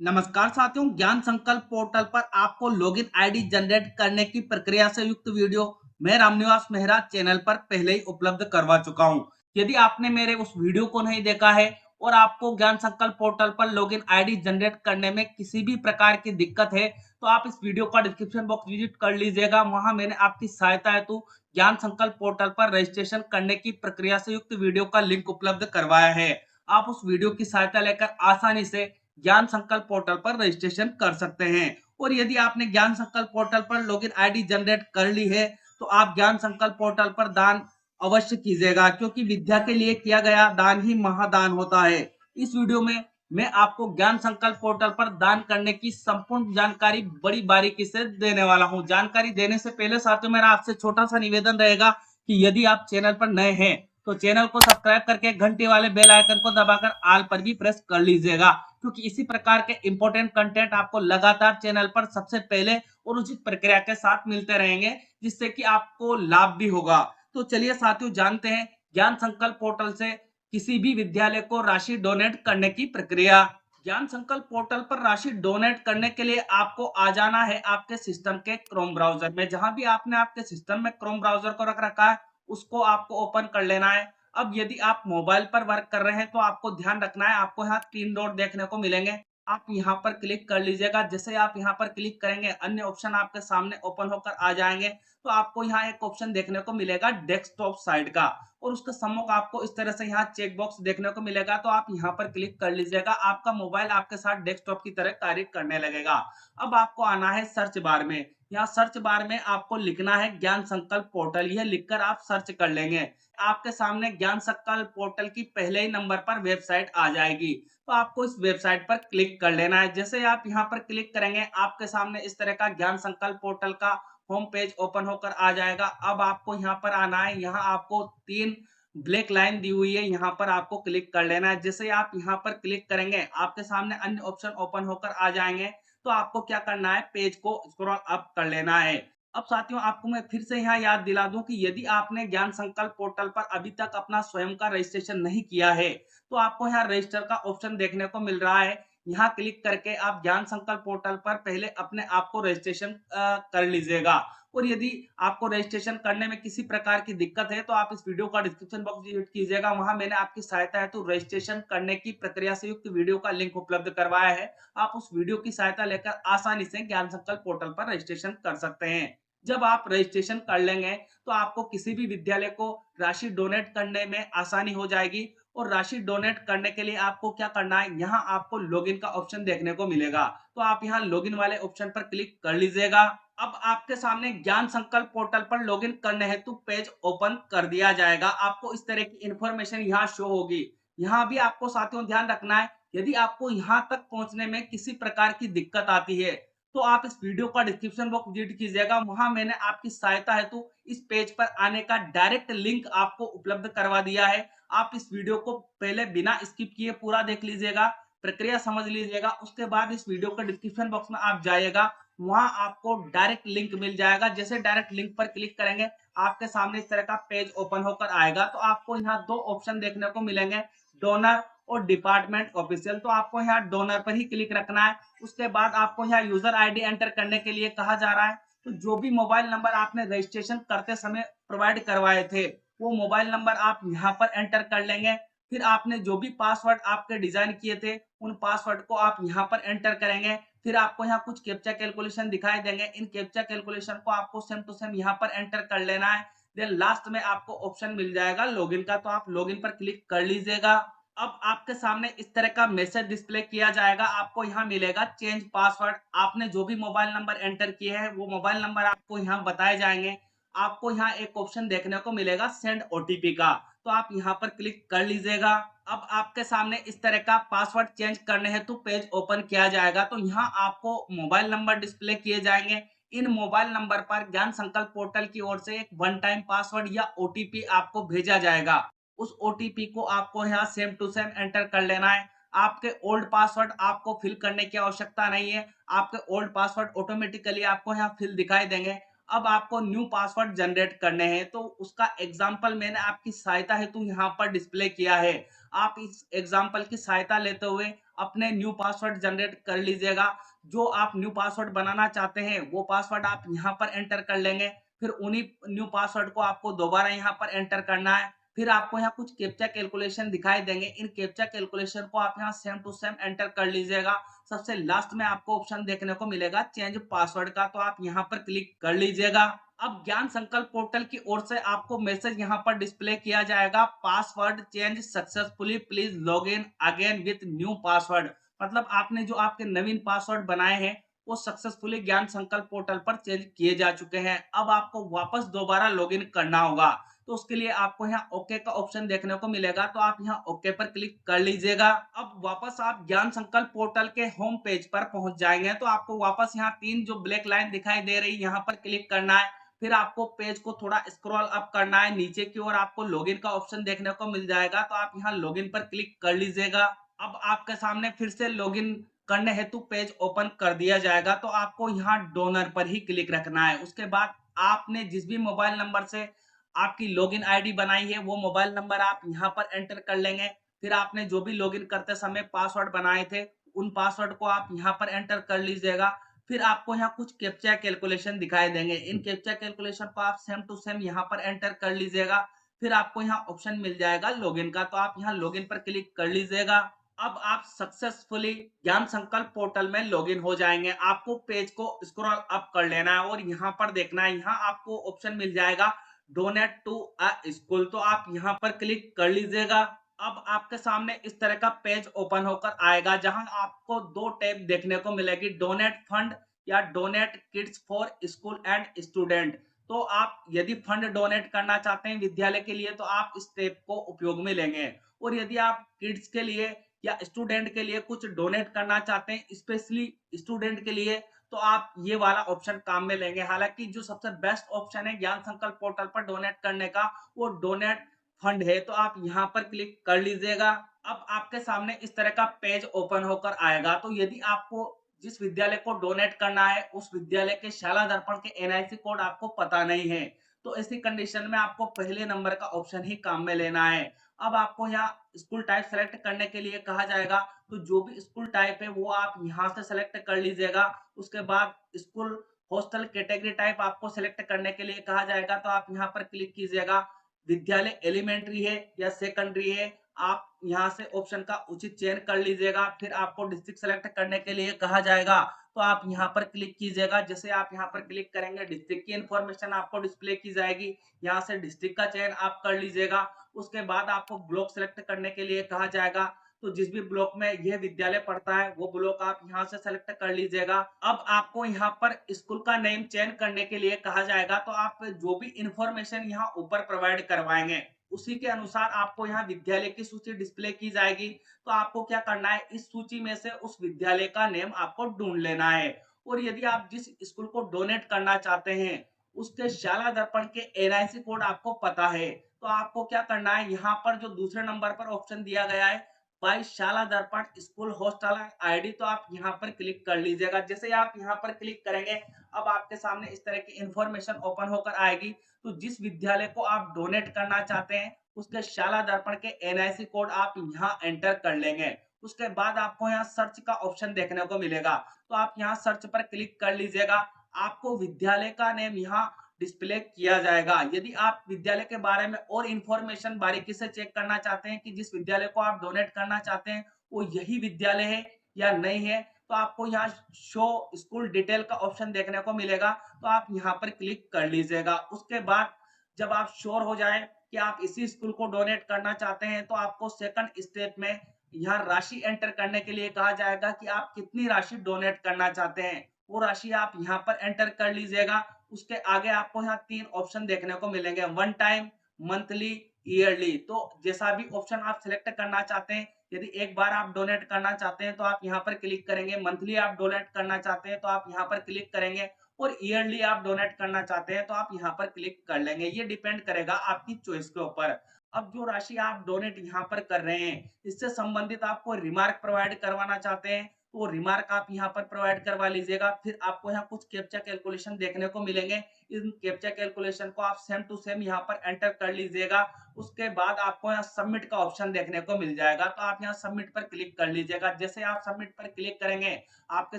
नमस्कार साथियों, ज्ञान संकल्प पोर्टल पर आपको लॉगिन आईडी जनरेट करने की प्रक्रिया से युक्त वीडियो मैं रामनिवास मेहरा चैनल पर पहले ही उपलब्ध करवा चुका हूं। यदि आपने मेरे उस वीडियो को नहीं देखा है और आपको ज्ञान संकल्प पोर्टल पर लॉगिन आईडी जनरेट करने में किसी भी प्रकार की दिक्कत है तो आप इस वीडियो का डिस्क्रिप्शन बॉक्स विजिट कर लीजिएगा। वहां मैंने आपकी सहायता हेतु ज्ञान संकल्प पोर्टल पर रजिस्ट्रेशन करने की प्रक्रिया से युक्त वीडियो का लिंक उपलब्ध करवाया है। आप उस वीडियो की सहायता लेकर आसानी से ज्ञान संकल्प पोर्टल पर रजिस्ट्रेशन कर सकते हैं। और यदि आपने ज्ञान संकल्प पोर्टल पर लॉगिन आईडी जनरेट कर ली है तो आप ज्ञान संकल्प पोर्टल पर दान अवश्य कीजिएगा, क्योंकि विद्या के लिए किया गया दान ही महादान होता है। इस वीडियो में मैं आपको ज्ञान संकल्प पोर्टल पर दान करने की संपूर्ण जानकारी बड़ी बारीकी से देने वाला हूं। जानकारी देने से पहले साथियों, मेरा आपसे छोटा सा निवेदन रहेगा कि यदि आप चैनल पर नए हैं तो चैनल को सब्सक्राइब करके घंटी वाले बेल आइकन को दबाकर ऑल पर भी प्रेस कर लीजिएगा, क्योंकि इसी प्रकार के इंपॉर्टेंट कंटेंट आपको लगातार चैनल पर सबसे पहले और उचित प्रक्रिया के साथ मिलते रहेंगे, जिससे कि आपको लाभ भी होगा। तो चलिए साथियों, जानते हैं ज्ञान संकल्प पोर्टल से किसी भी विद्यालय को राशि डोनेट करने की प्रक्रिया। ज्ञान संकल्प पोर्टल पर राशि डोनेट करने के लिए आपको आ जाना है आपके सिस्टम के क्रोम ब्राउजर में। जहां भी आपने आपके सिस्टम में क्रोम ब्राउजर को रख रखा है उसको आपको ओपन कर लेना है। अब यदि आप मोबाइल पर वर्क कर रहे हैं तो आपको ध्यान रखना है, आपको यहाँ 3 डॉट देखने को मिलेंगे, आप यहाँ पर क्लिक कर लीजिएगा। जैसे आप यहाँ पर क्लिक करेंगे अन्य ऑप्शन आपके सामने ओपन होकर आ जाएंगे। तो आपको यहाँ एक ऑप्शन देखने को मिलेगा डेस्कटॉप साइड का, और उसके सम्मुख आपको इस तरह से यहाँ चेक बॉक्स देखने को मिलेगा। तो आप यहाँ पर क्लिक कर लीजिएगा, आपका मोबाइल आपके साथ डेस्कटॉप की तरह कार्य करने लगेगा। अब आपको आना है सर्च बार में। यहाँ सर्च बार में आपको लिखना है ज्ञान संकल्प पोर्टल, यह लिखकर आप सर्च कर लेंगे। आपके सामने ज्ञान संकल्प पोर्टल की पहले ही नंबर पर वेबसाइट आ जाएगी। तो आपको इस वेबसाइट पर क्लिक कर लेना है। जैसे आप यहाँ पर क्लिक करेंगे आपके सामने इस तरह का ज्ञान संकल्प पोर्टल का होम पेज ओपन होकर आ जाएगा। अब आपको यहाँ पर आना है, यहाँ आपको 3 ब्लैक लाइन दी हुई है, यहाँ पर आपको क्लिक कर लेना है। जैसे आप यहाँ पर क्लिक करेंगे आपके सामने अन्य ऑप्शन ओपन होकर आ जाएंगे। तो आपको क्या करना है, पेज को स्क्रॉल अप कर लेना है। अब साथियों, आपको मैं फिर से यहाँ याद दिला दूं कि यदि आपने ज्ञान संकल्प पोर्टल पर अभी तक अपना स्वयं का रजिस्ट्रेशन नहीं किया है तो आपको यहाँ रजिस्टर का ऑप्शन देखने को मिल रहा है। यहाँ क्लिक करके आप ज्ञान संकल्प पोर्टल पर पहले अपने आप को रजिस्ट्रेशन कर लीजिएगा। और यदि आपको रजिस्ट्रेशन करने में किसी प्रकार की दिक्कत है तो आप इस वीडियो का डिस्क्रिप्शन बॉक्स विजिट कीजिएगा। वहां मैंने आपकी सहायता हेतु रजिस्ट्रेशन करने की प्रक्रिया से युक्त वीडियो का लिंक उपलब्ध करवाया है। आप उस वीडियो की सहायता लेकर आसानी से ज्ञान संकल्प पोर्टल पर रजिस्ट्रेशन कर सकते हैं। जब आप रजिस्ट्रेशन कर लेंगे तो आपको किसी भी विद्यालय को राशि डोनेट करने में आसानी हो जाएगी। और राशि डोनेट करने के लिए आपको क्या करना है, यहाँ आपको लॉगिन का ऑप्शन देखने को मिलेगा। तो आप यहाँ लॉगिन वाले ऑप्शन पर क्लिक कर लीजिएगा। अब आपके सामने ज्ञान संकल्प पोर्टल पर लॉगिन करने हेतु पेज ओपन कर दिया जाएगा। आपको इस तरह की इंफॉर्मेशन यहाँ शो होगी। यहाँ भी आपको साथियों ध्यान रखना है, यदि आपको यहाँ तक पहुंचने में किसी प्रकार की दिक्कत आती है तो आप इस वीडियो का डिस्क्रिप्शन बॉक्स विजिट कीजिएगा। वहां मैंने आपकी सहायता हेतु इस पेज पर आने का डायरेक्ट लिंक आपको उपलब्ध करवा दिया है। आप इस वीडियो को पहले बिना स्किप किए पूरा देख लीजिएगा, प्रक्रिया समझ लीजिएगा। उसके बाद इस वीडियो का डिस्क्रिप्शन बॉक्स में आप जाइएगा, वहां आपको डायरेक्ट लिंक मिल जाएगा। जैसे डायरेक्ट लिंक पर क्लिक करेंगे आपके सामने इस तरह का पेज ओपन होकर आएगा। तो आपको यहाँ 2 ऑप्शन देखने को मिलेंगे, डोनर और डिपार्टमेंट ऑफिशियल। तो आपको यहाँ डोनर पर ही क्लिक रखना है। उसके बाद आपको यहाँ यूजर आईडी एंटर करने के लिए कहा जा रहा है। तो जो भी मोबाइल नंबर आपने रजिस्ट्रेशन करते समय प्रोवाइड करवाए थे वो मोबाइल नंबर आप यहाँ पर एंटर कर लेंगे। फिर आपने जो भी पासवर्ड आपके डिजाइन किए थे उन पासवर्ड को आप यहाँ पर एंटर करेंगे। फिर आपको यहाँ कुछ कैप्चा कैलकुलेशन दिखाई देंगे, इन कैप्चा कैलकुलेशन को आपको सेम टू सेम यहाँ पर एंटर कर लेना है। देन लास्ट में आपको ऑप्शन मिल जाएगा लॉगिन का, तो आप लॉगिन पर क्लिक कर लीजिएगा। अब आपके सामने इस तरह का मैसेज डिस्प्ले किया जाएगा, आपको यहाँ मिलेगा चेंज पासवर्ड। आपने जो भी मोबाइल नंबर एंटर किए हैं वो मोबाइल नंबर आपको यहाँ बताए जाएंगे। आपको यहाँ एक ऑप्शन देखने को मिलेगा सेंड ओटीपी का, तो आप यहाँ पर क्लिक कर लीजिएगा। अब आपके सामने इस तरह का पासवर्ड चेंज करने हेतु पेज ओपन किया जाएगा। तो यहाँ आपको मोबाइल नंबर डिस्प्ले किए जाएंगे। इन मोबाइल नंबर पर ज्ञान संकल्प पोर्टल की ओर से एक वन टाइम पासवर्ड या ओटीपी आपको भेजा जाएगा। उस ओटीपी को आपको यहाँ सेम टू सेम एंटर कर लेना है। आपके ओल्ड पासवर्ड आपको फिल करने की आवश्यकता नहीं है, आपके ओल्ड पासवर्ड ऑटोमेटिकली आपको यहाँ फिल दिखाई देंगे। अब आपको न्यू पासवर्ड जनरेट करने हैं, तो उसका एग्जाम्पल मैंने आपकी सहायता हेतु यहाँ पर डिस्प्ले किया है। आप इस एग्जाम्पल की सहायता लेते हुए अपने न्यू पासवर्ड जनरेट कर लीजिएगा। जो आप न्यू पासवर्ड बनाना चाहते हैं वो पासवर्ड आप यहाँ पर एंटर कर लेंगे। फिर उन्हीं न्यू पासवर्ड को आपको दोबारा यहाँ पर एंटर करना है। फिर आपको यहाँ कुछ कैप्चा कैलकुलेशन दिखाई देंगे। इन कैप्चा कैलकुलेशन को आप यहाँ सेम टू सेम एंटर कर लीजिएगा। सबसे लास्ट में आपको ऑप्शन देखने को मिलेगा चेंज पासवर्ड का, तो आप यहाँ पर क्लिक कर लीजिएगा। अब ज्ञान संकल्प पोर्टल की ओर से आपको मैसेज यहाँ पर डिस्प्ले किया जाएगा, password change successfully, please log in again with new password. मतलब आपने जो आपके नवीन पासवर्ड बनाए हैं वो सक्सेसफुली ज्ञान संकल्प पोर्टल पर चेंज किए जा चुके हैं। अब आपको वापस दोबारा लॉगिन करना होगा, तो उसके लिए आपको यहाँ ओके का ऑप्शन देखने को मिलेगा, तो आप यहाँ ओके पर क्लिक कर लीजिएगा। अब वापस आप ज्ञान संकल्प पोर्टल के होम पेज पर पहुंच जाएंगे, तो आपको वापस यहाँ तीन जो ब्लैक लाइन दिखाई दे रही है यहाँ पर क्लिक करना है। फिर आपको पेज को थोड़ा स्क्रॉल अप करना है, नीचे की ओर आपको लॉगिन का ऑप्शन देखने को मिल जाएगा, तो आप यहाँ लॉगिन पर क्लिक कर लीजिएगा। अब आपके सामने फिर से लॉगिन करने हेतु पेज ओपन कर दिया जाएगा, तो आपको यहाँ डोनर पर ही क्लिक रखना है। उसके बाद आपने जिस भी मोबाइल नंबर से आपकी लॉगिन आईडी बनाई है वो मोबाइल नंबर आप यहाँ पर एंटर कर लेंगे। फिर आपने जो भी लॉगिन करते समय पासवर्ड बनाए थे उन पासवर्ड को आप यहाँ पर एंटर कर लीजिएगा। फिर आपको यहाँ कुछ कैप्चा कैलकुलेशन दिखाई देंगे। इन कैप्चा कैलकुलेशन को आप सेम टू सेम यहाँ पर एंटर कर लीजिएगा। फिर आपको यहाँ ऑप्शन मिल जाएगा लॉगिन का, तो आप यहाँ लॉगिन पर क्लिक कर लीजिएगा। अब आप सक्सेसफुली ज्ञान संकल्प पोर्टल में लॉगिन हो जाएंगे। आपको पेज को स्क्रॉल अप कर लेना है और यहाँ पर देखना है, यहाँ आपको ऑप्शन मिल जाएगा डोनेट टू अ स्कूल, तो आप यहाँ पर क्लिक कर लीजिएगा। अब आपके सामने इस तरह का पेज ओपन होकर आएगा, जहां आपको दो टैब देखने को मिलेगी, डोनेट फंड या donate kids for school and student. तो आप यदि फंड डोनेट करना चाहते हैं विद्यालय के लिए तो आप इस टैब को उपयोग में लेंगे, और यदि आप किड्स के लिए या स्टूडेंट के लिए कुछ डोनेट करना चाहते हैं, स्पेशली स्टूडेंट के लिए, तो आप ये वाला ऑप्शन काम में लेंगे। हालांकि जो सबसे बेस्ट ऑप्शन है ज्ञान संकल्प पोर्टल पर डोनेट करने का वो डोनेट फंड है, तो आप यहाँ पर क्लिक कर लीजिएगा। अब आपके सामने इस तरह का पेज ओपन होकर आएगा, तो यदि आपको जिस विद्यालय को डोनेट करना है उस विद्यालय के शाला दर्पण के एनआईसी कोड आपको पता नहीं है, तो ऐसी कंडीशन में आपको पहले नंबर का ऑप्शन ही काम में लेना है। अब आपको यहाँ स्कूल टाइप सेलेक्ट करने के लिए कहा जाएगा, तो जो भी स्कूल टाइप है वो आप यहाँ से सेलेक्ट कर लीजिएगा। उसके बाद स्कूल हॉस्टल कैटेगरी टाइप आपको सेलेक्ट करने के लिए कहा जाएगा, तो आप यहाँ पर क्लिक कीजिएगा। विद्यालय एलिमेंट्री है या सेकेंडरी है, आप यहाँ से ऑप्शन का उचित चयन कर लीजिएगा। फिर आपको डिस्ट्रिक्ट सेलेक्ट करने के लिए कहा जाएगा, तो आप यहाँ पर क्लिक कीजिएगा। जैसे आप यहाँ पर क्लिक करेंगे डिस्ट्रिक्ट की इंफॉर्मेशन आपको डिस्प्ले की जाएगी, यहाँ से डिस्ट्रिक्ट का चयन आप कर लीजिएगा। उसके बाद आपको ब्लॉक सेलेक्ट करने के लिए कहा जाएगा, तो जिस भी ब्लॉक में यह विद्यालय पढ़ता है वो ब्लॉक आप यहाँ से सेलेक्ट कर लीजिएगा। अब आपको यहाँ पर स्कूल का नेम चयन करने के लिए कहा जाएगा, तो आप जो भी इंफॉर्मेशन यहाँ ऊपर प्रोवाइड करवाएंगे उसी के अनुसार आपको यहाँ विद्यालय की सूची डिस्प्ले की जाएगी। तो आपको क्या करना है, इस सूची में से उस विद्यालय का नेम आपको ढूंढ लेना है। और यदि आप जिस स्कूल को डोनेट करना चाहते हैं उसके शाला दर्पण के एनआईसी कोड आपको पता है, तो आपको क्या करना है, यहाँ पर जो दूसरे नंबर पर ऑप्शन दिया गया है बाई शाला दर्पण स्कूल हॉस्टल आईडी, तो आप यहाँ पर क्लिक कर लीजिएगा। जैसे आप यहाँ पर क्लिक करेंगे अब आपके सामने इस तरह की इंफॉर्मेशन ओपन होकर आएगी। तो जिस विद्यालय को आप डोनेट करना चाहते हैं उसके शाला दर्पण के एनआईसी कोड आप यहाँ एंटर कर लेंगे। उसके बाद आपको यहाँ सर्च का ऑप्शन देखने को मिलेगा, तो आप यहाँ सर्च पर क्लिक कर लीजिएगा। आपको विद्यालय का नेम यहाँ डिस्प्ले किया जाएगा। यदि आप विद्यालय के बारे में और इंफॉर्मेशन बारीकी से चेक करना चाहते हैं कि जिस विद्यालय को आप डोनेट करना चाहते हैं वो यही विद्यालय है या नहीं है, तो आपको यहाँ शो स्कूल डिटेल का ऑप्शन देखने को मिलेगा, तो आप यहाँ पर क्लिक कर लीजिएगा। उसके बाद जब आप श्योर हो जाए कि आप इसी स्कूल को डोनेट करना चाहते हैं, तो आपको सेकंड स्टेप में यहाँ राशि एंटर करने के लिए कहा जाएगा कि आप कितनी राशि डोनेट करना चाहते हैं, वो राशि आप यहाँ पर एंटर कर लीजिएगा। उसके आगे आपको यहाँ तीन ऑप्शन देखने को मिलेंगे, वन टाइम, मंथली, ईयरली। तो जैसा भी ऑप्शन आप सिलेक्ट करना चाहते हैं, यदि एक बार आप डोनेट करना चाहते हैं तो आप यहाँ पर क्लिक करेंगे, मंथली आप डोनेट करना चाहते हैं तो आप यहाँ पर क्लिक करेंगे, और ईयरली आप डोनेट करना चाहते हैं तो आप यहाँ पर क्लिक कर लेंगे। ये डिपेंड करेगा आपकी चॉइस के ऊपर। अब जो राशि आप डोनेट यहाँ पर कर रहे हैं इससे संबंधित आपको रिमार्क प्रोवाइड करवाना चाहते हैं तो वो रिमार्क आप यहाँ पर प्रोवाइड करवा लीजिएगा। फिर आपको यहाँ कुछ कैप्चा कैलकुलेशन देखने को मिलेंगे। इन कैप्चा कैलकुलेशन को आप सेम टू सेम यहाँ पर एंटर कर लीजिएगा। उसके बाद आपको यहाँ सबमिट का ऑप्शन देखने को मिल जाएगा, तो आप यहाँ सबमिट पर क्लिक कर लीजिएगा। जैसे आप सबमिट पर क्लिक करेंगे, आपके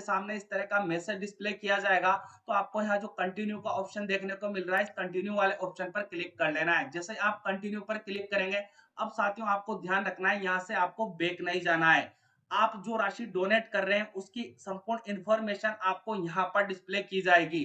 सामने इस तरह का मैसेज डिस्प्ले किया जाएगा। तो आपको यहाँ जो कंटिन्यू का ऑप्शन देखने को मिल रहा है, इस कंटिन्यू वाले ऑप्शन पर क्लिक कर लेना है। जैसे आप कंटिन्यू पर क्लिक करेंगे, अब साथियों आपको ध्यान रखना है, यहाँ से आपको बैक नहीं जाना है। आप जो राशि डोनेट कर रहे हैं उसकी संपूर्ण इंफॉर्मेशन आपको यहाँ पर डिस्प्ले की जाएगी।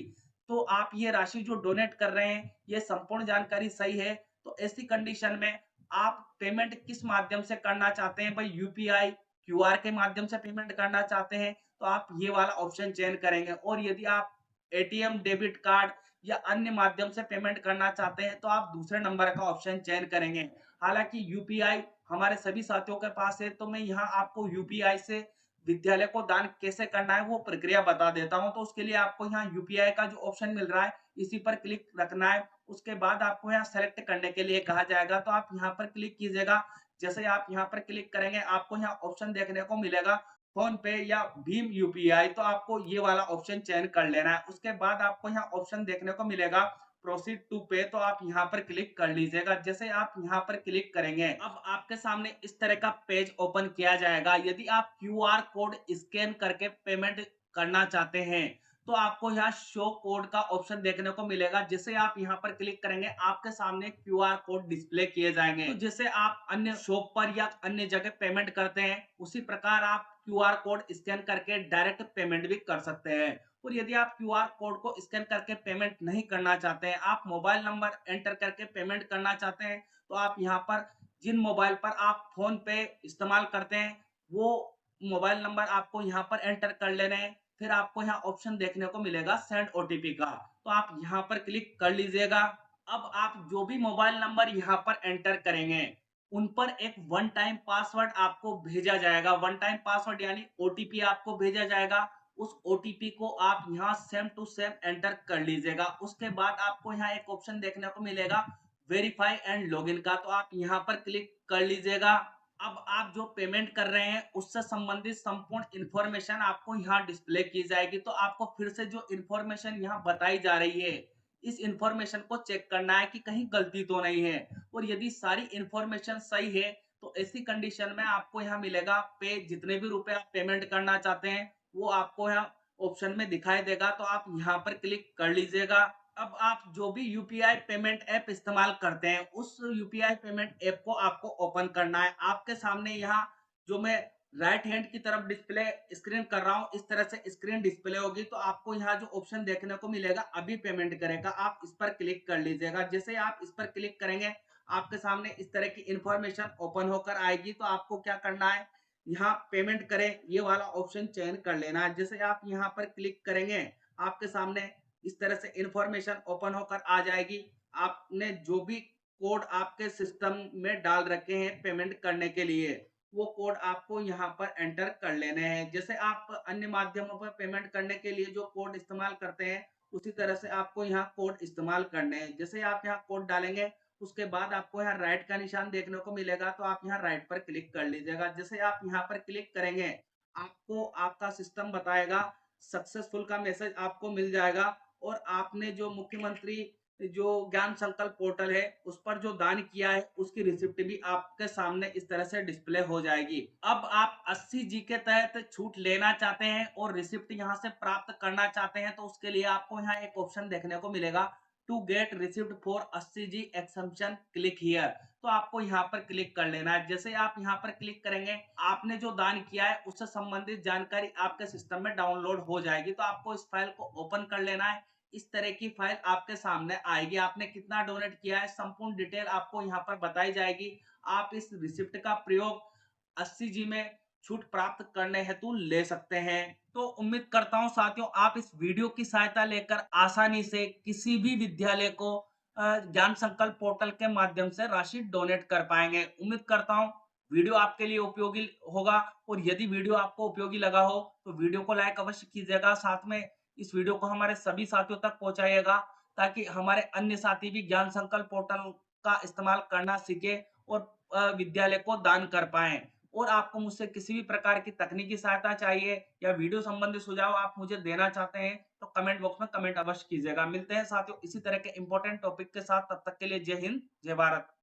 तो आप ये राशि जो डोनेट कर रहे हैं, ये संपूर्ण जानकारी सही है। तो ऐसी कंडीशन में आप पेमेंट किस माध्यम से करना चाहते हैं, भाई यूपीआई, क्यूआर के माध्यम से पेमेंट करना चाहते हैं, तो आप ये वाला ऑप्शन चयन करेंगे। और यदि आप एटीएम, डेबिट कार्ड या अन्य माध्यम से पेमेंट करना चाहते हैं, तो आप दूसरे नंबर का ऑप्शन चयन करेंगे। हालांकि यूपीआई हमारे सभी साथियों के पास है, तो मैं यहाँ आपको यूपीआई से विद्यालय को दान कैसे करना है वो प्रक्रिया बता देता हूँ। तो उसके लिए आपको यहाँ यूपीआई का जो ऑप्शन मिल रहा है, इसी पर क्लिक रखना है। उसके बाद आपको यहाँ सेलेक्ट करने के लिए कहा जाएगा, तो आप यहाँ पर क्लिक कीजिएगा। जैसे आप यहाँ पर क्लिक करेंगे, आपको यहाँ ऑप्शन देखने को मिलेगा फोन पे या भीम यूपीआई, तो आपको ये वाला ऑप्शन चयन कर लेना है। उसके बाद आपको यहाँ ऑप्शन देखने को मिलेगा प्रोसीड टू पे, तो आप यहाँ पर क्लिक कर लीजिएगा। जैसे आप यहाँ पर क्लिक करेंगे, अब आपके सामने इस तरह का पेज ओपन किया जाएगा। यदि आप क्यूआर कोड स्कैन करके पेमेंट करना चाहते हैं, तो आपको यहाँ शो कोड का ऑप्शन देखने को मिलेगा। जैसे आप यहाँ पर क्लिक करेंगे, आपके सामने क्यूआर कोड डिस्प्ले किए जाएंगे। तो जैसे आप अन्य शॉप पर या अन्य जगह पेमेंट करते हैं, उसी प्रकार आप क्यूआर कोड स्कैन करके डायरेक्ट पेमेंट भी कर सकते हैं। और यदि आप क्यूआर कोड को स्कैन करके पेमेंट नहीं करना चाहते हैं, आप मोबाइल नंबर एंटर करके पेमेंट करना चाहते हैं, तो आप यहाँ पर जिन मोबाइल पर आप फोन पे इस्तेमाल करते हैं, वो मोबाइल नंबर आपको यहाँ पर एंटर कर लेने हैं। फिर आपको यहाँ ऑप्शन देखने को मिलेगा सेंड ओटीपी का, तो आप यहाँ पर क्लिक कर लीजिएगा। अब आप जो भी मोबाइल नंबर यहाँ पर एंटर करेंगे, उन पर एक वन टाइम पासवर्ड आपको भेजा जाएगा। वन टाइम पासवर्ड यानी ओटीपी आपको भेजा जाएगा। उस ओटीपी को आप यहाँ सेम टू सेम एंटर कर लीजिएगा। उसके बाद आपको यहाँ एक ऑप्शन देखने को मिलेगा वेरीफाई एंड लॉगिन का, तो आप यहाँ पर क्लिक कर लीजिएगा। अब आप जो पेमेंट कर रहे हैं उससे संबंधित संपूर्ण इंफॉर्मेशन आपको यहाँ डिस्प्ले की जाएगी। तो आपको फिर से जो इंफॉर्मेशन यहाँ बताई जा रही है, इस इंफॉर्मेशन को चेक करना है कि कहीं गलती तो नहीं है। और यदि सारी इंफॉर्मेशन सही है, तो ऐसी कंडीशन में आपको यहाँ मिलेगा पे, जितने भी रुपए आप पेमेंट करना चाहते हैं वो आपको यहाँ ऑप्शन में दिखाई देगा, तो आप यहाँ पर क्लिक कर लीजिएगा। अब आप जो भी यूपीआई पेमेंट ऐप इस्तेमाल करते हैं, उस यूपीआई पेमेंट ऐप को आपको ओपन करना है। आपके सामने यहाँ जो मैं राइट हैंड की तरफ डिस्प्ले स्क्रीन कर रहा हूँ, इस तरह से स्क्रीन डिस्प्ले होगी। तो आपको यहाँ जो ऑप्शन देखने को मिलेगा अभी पेमेंट करेगा, आप इस पर क्लिक कर लीजिएगा। जैसे आप इस पर क्लिक करेंगे, आपके सामने इस तरह की इंफॉर्मेशन ओपन होकर आएगी। तो आपको क्या करना है, यहाँ पेमेंट करें ये वाला ऑप्शन चयन कर लेना है। जैसे आप यहाँ पर क्लिक करेंगे, आपके सामने इस तरह से इंफॉर्मेशन ओपन होकर आ जाएगी। आपने जो भी कोड आपके सिस्टम में डाल रखे हैं पेमेंट करने के लिए, वो कोड आपको यहाँ पर एंटर कर लेने हैं। जैसे आप अन्य माध्यमों पर पेमेंट करने के लिए जो कोड इस्तेमाल करते हैं, उसी तरह से आपको यहाँ कोड इस्तेमाल करने हैं। जैसे आप यहाँ कोड डालेंगे, उसके बाद आपको यहाँ राइट का निशान देखने को मिलेगा, तो आप यहाँ राइट पर क्लिक कर लीजिएगा। जैसे आप यहाँ पर क्लिक करेंगे, आपको आपका सिस्टम बताएगा सक्सेसफुल का मैसेज आपको मिल जाएगा। और आपने जो मुख्यमंत्री जो ज्ञान संकल्प पोर्टल है उस पर जो दान किया है, उसकी रिसिप्ट भी आपके सामने इस तरह से डिस्प्ले हो जाएगी। अब आप 80 जी के तहत छूट लेना चाहते हैं और रिसिप्ट यहाँ से प्राप्त करना चाहते हैं, तो उसके लिए आपको यहाँ एक ऑप्शन देखने को मिलेगा to get receipt for 80 G exemption click here, तो आपको यहाँ पर क्लिक कर लेना है। जैसे आप यहाँ पर क्लिक करेंगे, आपने जो दान किया है उससे संबंधित जानकारी आपके सिस्टम में डाउनलोड हो जाएगी। तो आपको इस फाइल को ओपन कर लेना है। इस तरह की फाइल आपके सामने आएगी। आपने कितना डोनेट किया है, संपूर्ण डिटेल आपको यहाँ पर बताई जाएगी। आप इस रिसिप्ट का प्रयोग 80 जी में छूट प्राप्त करने हेतु ले सकते हैं। तो उम्मीद करता हूं साथियों, आप इस वीडियो की सहायता लेकर आसानी से किसी भी विद्यालय को ज्ञान संकल्प पोर्टल के माध्यम से राशि डोनेट कर पाएंगे। उम्मीद करता हूं वीडियो आपके लिए उपयोगी होगा। और यदि वीडियो आपको उपयोगी लगा हो, तो वीडियो को लाइक अवश्य कीजिएगा। साथ में इस वीडियो को हमारे सभी साथियों तक पहुंचाइएगा, ताकि हमारे अन्य साथी भी ज्ञान संकल्प पोर्टल का इस्तेमाल करना सीखे और विद्यालय को दान कर पाएं। और आपको मुझसे किसी भी प्रकार की तकनीकी सहायता चाहिए या वीडियो संबंधी सुझाव आप मुझे देना चाहते हैं, तो कमेंट बॉक्स में कमेंट अवश्य कीजिएगा। मिलते हैं साथियों इसी तरह के इंपॉर्टेंट टॉपिक के साथ, तब तक के लिए जय हिंद, जय भारत।